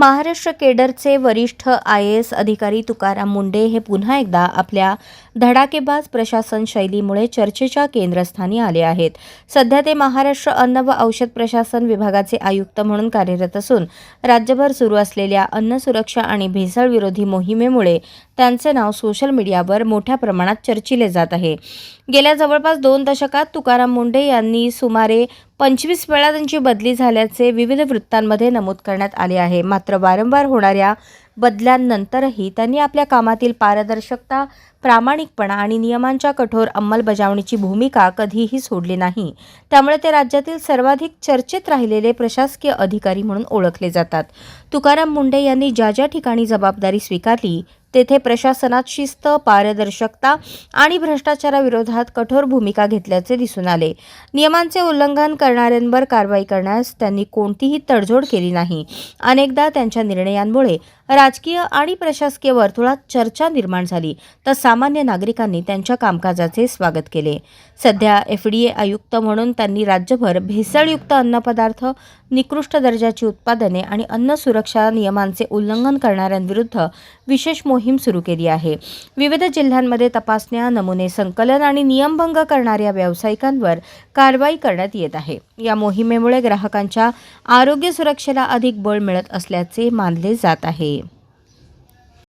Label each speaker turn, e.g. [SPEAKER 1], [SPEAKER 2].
[SPEAKER 1] महाराष्ट्र केडरचे वरिष्ठ IAS अधिकारी तुकाराम मुंढे हे पुन्हा एकदा आपल्या धडाकेबाज प्रशासन शैलीमुळे चर्चेच्या केंद्रस्थानी आले आहेत. सध्या ते महाराष्ट्र अन्न व औषध प्रशासन विभागाचे आयुक्त म्हणून कार्यरत असून राज्यभर सुरू असलेल्या अन्न सुरक्षा आणि भेसळ विरोधी मोहिमेमुळे त्यांचे नाव सोशल मीडियावर मोठ्या प्रमाणात चर्चिले जात आहे. गेल्या जवळपास 2 दशकात तुकाराम मुंढे यांनी सुमारे 25 वेळा त्यांची बदली झाल्याचे विविध वृत्तांमध्ये नमूद करण्यात आले आहे. मात्र वारंवार होणाऱ्या बदल्यांनंतरही त्यांनी आपल्या कामातील पारदर्शकता, प्रामाणिकपणा आणि नियमांच्या कठोर अंमलबजावणीची भूमिका कधीही सोडली नाही. त्यामुळे ते राज्यातील सर्वाधिक चर्चेत राहिलेले प्रशासकीय अधिकारी म्हणून ओळखले जातात. तुकाराम मुंढे यांनी ज्या ठिकाणी जबाबदारी स्वीकारली तेथे प्रशासनात शिस्त, पारदर्शकता आणि भ्रष्टाचाराविरोधात कठोर भूमिका घेतल्याचे दिसून आले. नियमांचे उल्लंघन करणाऱ्यांवर कारवाई करण्यास त्यांनी कोणतीही तडजोड केली नाही. अनेकदा त्यांच्या निर्णयांमुळे राजकीय आणि प्रशासकीय वर्तुळात चर्चा निर्माण झाली, तर सामान्य नागरिकांनी त्यांच्या कामकाजाचे स्वागत केले. सध्या FDA आयुक्त म्हणून त्यांनी राज्यभर भेसळयुक्त अन्नपदार्थ, निकृष्ट दर्जाची उत्पादने आणि अन्न सुरक्षा नियमांचे उल्लंघन करणाऱ्यांविरुद्ध विशेष मोहीम सुरू केली आहे. विविध जिल्ह्यांमध्ये तपासण्या, नमुने संकलन आणि नियमभंग करणाऱ्या व्यावसायिकांवर कारवाई करण्यात येत आहे. या मोहिमेमुळे ग्राहकांच्या आरोग्य सुरक्षेला अधिक बळ मिळत असल्याचे मानले जात आहे.